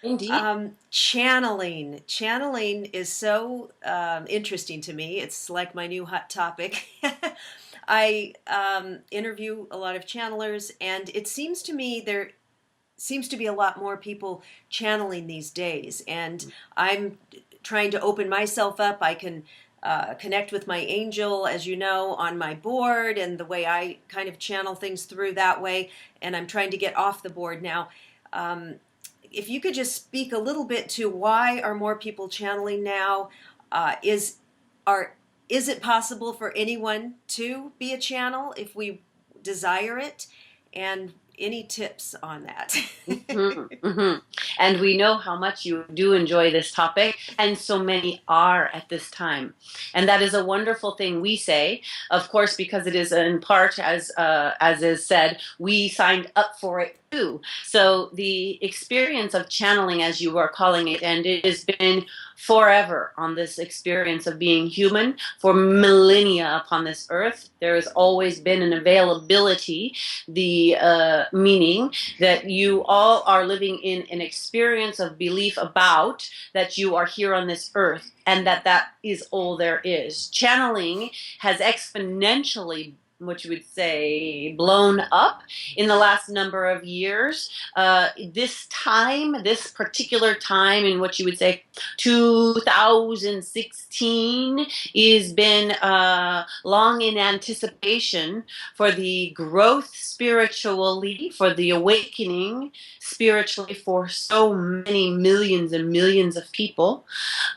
Indeed. Channeling is so interesting to me. It's like my new hot topic. I interview a lot of channelers, and it seems to me there seems to be a lot more people channeling these days. And I'm trying to open myself up. I can connect with my angel, as you know, on my board, and the way I kind of channel things through that way. And I'm trying to get off the board now. Um, if you could just speak a little bit to why are more people channeling now? Are is it possible for anyone to be a channel if we desire it? And any tips on that? Hmm. Hmm. And we know how much you do enjoy this topic, and so many are at this time. And that is a wonderful thing we say, of course, because it is in part, as is said, we signed up for it too. So the experience of channeling, as you are calling it, and it has been forever on this experience of being human for millennia upon this earth. There has always been an availability, the meaning that you all are living in an experience of belief about that you are here on this earth and that that is all there is. Channeling has exponentially, what you would say, blown up in the last number of years. This particular time in what you would say 2016 has been long in anticipation for the growth spiritually, for the awakening spiritually for so many millions and millions of people.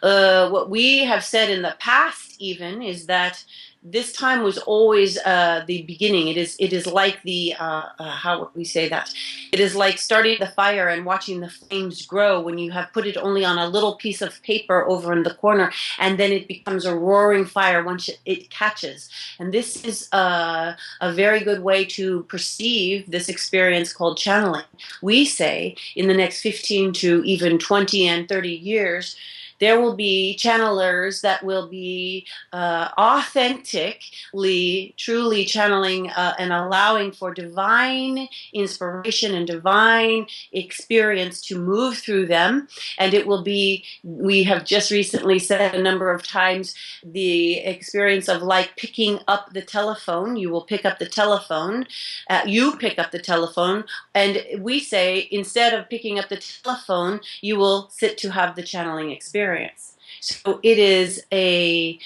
What we have said in the past even is that this time was always the beginning. It is like the how would we say that? It is like starting the fire and watching the flames grow when you have put it only on a little piece of paper over in the corner, and then it becomes a roaring fire once it catches. And this is a very good way to perceive this experience called channeling. We say in the next 15 to even 20 and 30 years, there will be channelers that will be authentically, truly channeling and allowing for divine inspiration and divine experience to move through them. And it will be, we have just recently said a number of times, the experience of like picking up the telephone. You will pick up the telephone, you pick up the telephone, and we say instead of picking up the telephone, you will sit to have the channeling experience. So it is a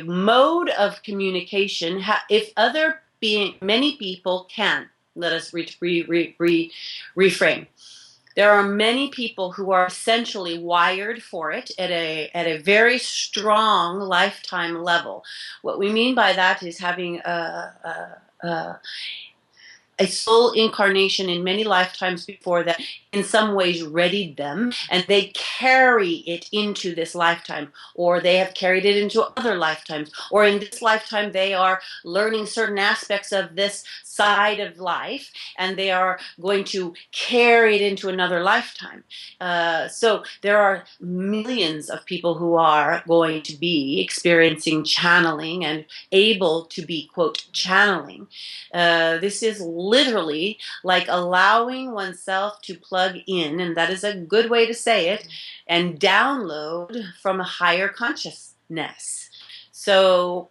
mode of communication. If other being many people can, let us reframe. There are many people who are essentially wired for it at a very strong lifetime level. What we mean by that is having a soul incarnation in many lifetimes before that in some ways readied them, and they carry it into this lifetime, or they have carried it into other lifetimes, or in this lifetime they are learning certain aspects of this side of life and they are going to carry it into another lifetime. So there are millions of people who are going to be experiencing channeling and able to be, quote, channeling. This is literally like allowing oneself to plug in, and that is a good way to say it, and download from a higher consciousness. So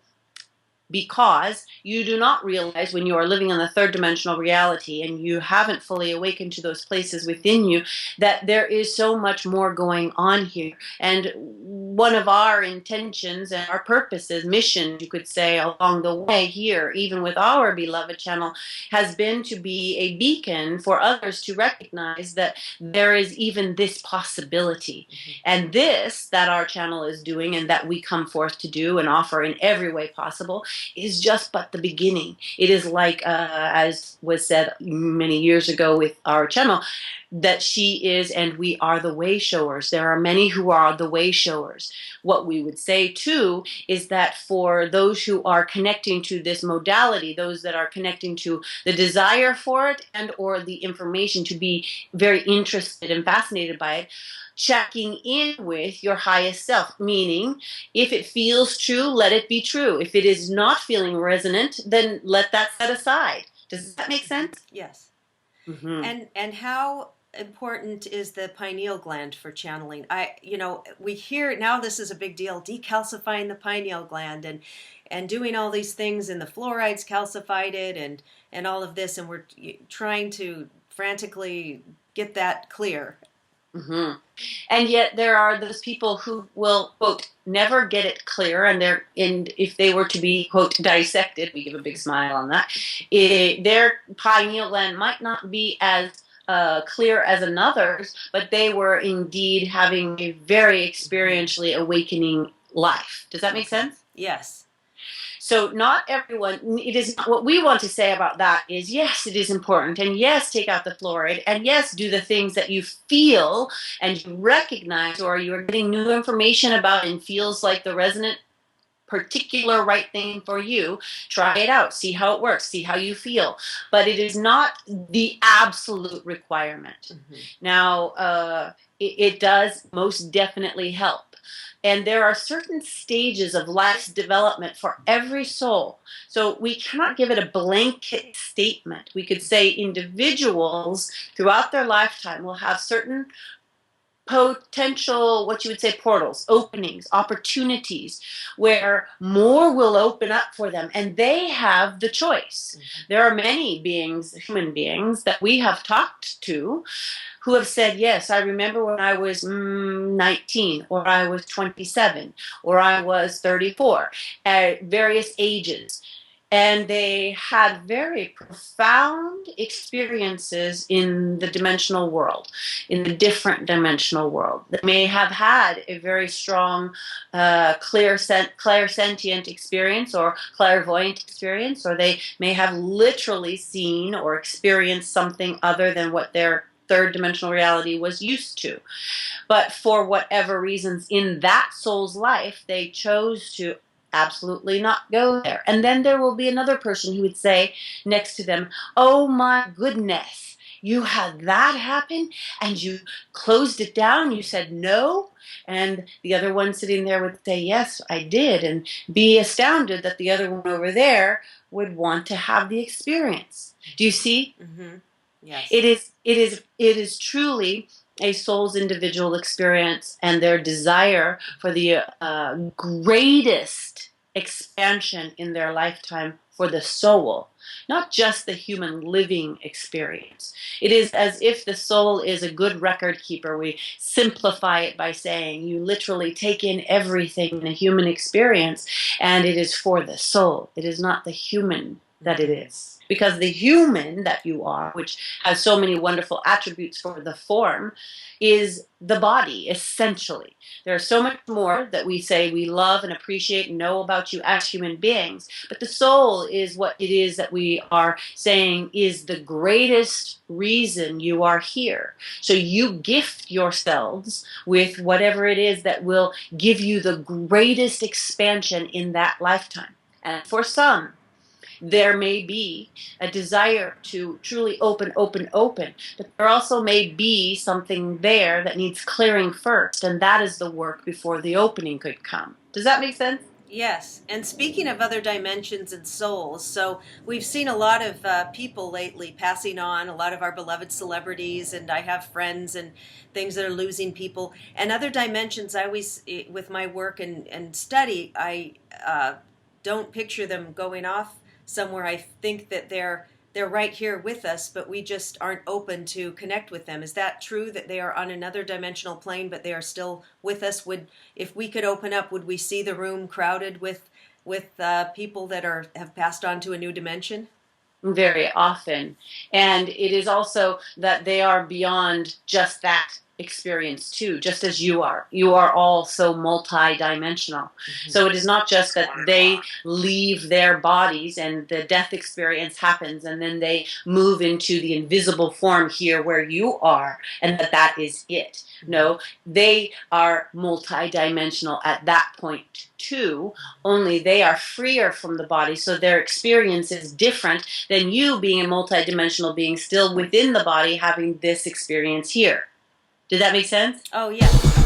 because you do not realize when you are living in the third dimensional reality and you haven't fully awakened to those places within you that there is so much more going on here. And one of our intentions and our purposes, mission, you could say, along the way here, even with our beloved channel, has been to be a beacon for others to recognize that there is even this possibility. And this that our channel is doing and that we come forth to do and offer in every way possible is just but the beginning. It is like, as was said many years ago with our channel, that she is and we are the way showers. There are many who are the way showers. What we would say too is that for those who are connecting to this modality, those that are connecting to the desire for it and or the information to be very interested and fascinated by it, checking in with your highest self, meaning if it feels true, let it be true. If it is not feeling resonant, then let that set aside. Does that make sense? Yes. Mm-hmm. And how? important is the pineal gland for channeling? We hear now this is a big deal, decalcifying the pineal gland and doing all these things, and the fluorides calcified it, and all of this, and we're trying to frantically get that clear. Hmm. And yet there are those people who will, quote, never get it clear, and if they were to be, quote, dissected, we give a big smile on that, their pineal gland might not be as clear as another's, but they were indeed having a very experientially awakening life. Does that make sense? Yes. So not everyone, it is not, what we want to say about that is, yes, it is important, and yes, take out the fluoride, and yes, do the things that you feel and you recognize, or you are getting new information about and feels like the resonant particular right thing for you. Try it out, see how it works, see how you feel, but it is not the absolute requirement. Mm-hmm. Now, it does most definitely help. And there are certain stages of life's development for every soul. So we cannot give it a blanket statement. We could say individuals throughout their lifetime will have certain potential, what you would say, portals, openings, opportunities, where more will open up for them, and they have the choice. Mm-hmm. There are many beings, human beings, that we have talked to who have said, yes, I remember when I was 19, or I was 27, or I was 34, at various ages. And they had very profound experiences in the dimensional world, in the different dimensional world. They may have had a very strong clairsentient experience or clairvoyant experience, or they may have literally seen or experienced something other than what their third dimensional reality was used to. But for whatever reasons in that soul's life, they chose to absolutely not go there. And then there will be another person who would say next to them, oh my goodness, you had that happen and you closed it down, you said no? And the other one sitting there would say, yes, I did, and be astounded that the other one over there would want to have the experience. Do you see? Mm-hmm. Yes. It is truly a soul's individual experience and their desire for the greatest expansion in their lifetime for the soul, not just the human living experience. It is as if the soul is a good record keeper. We simplify it by saying you literally take in everything in a human experience, and it is for the soul. It is not the human that it is. Because the human that you are, which has so many wonderful attributes for the form, is the body, essentially. There's so much more that we say we love and appreciate and know about you as human beings, but the soul is what it is that we are saying is the greatest reason you are here. So you gift yourselves with whatever it is that will give you the greatest expansion in that lifetime. And for some, there may be a desire to truly open, but there also may be something there that needs clearing first, and that is the work before the opening could come. Does that make sense? Yes. And speaking of other dimensions and souls, so we've seen a lot of people lately passing on, a lot of our beloved celebrities, and I have friends and things that are losing people. And other dimensions, I always, with my work and study, I don't picture them going off somewhere. I think that they're right here with us, but we just aren't open to connect with them. Is that true, that they are on another dimensional plane, but they are still with us? If we could open up, would we see the room crowded with people that have passed on to a new dimension? Very often. And it is also that they are beyond just that experience too, just as you are. You are all so multi-dimensional. Mm-hmm. So it is not just that they leave their bodies and the death experience happens and then they move into the invisible form here where you are, and that is it. No, they are multi-dimensional at that point too, only they are freer from the body, so their experience is different than you being a multi-dimensional being still within the body having this experience here. Did that make sense? Oh, yes.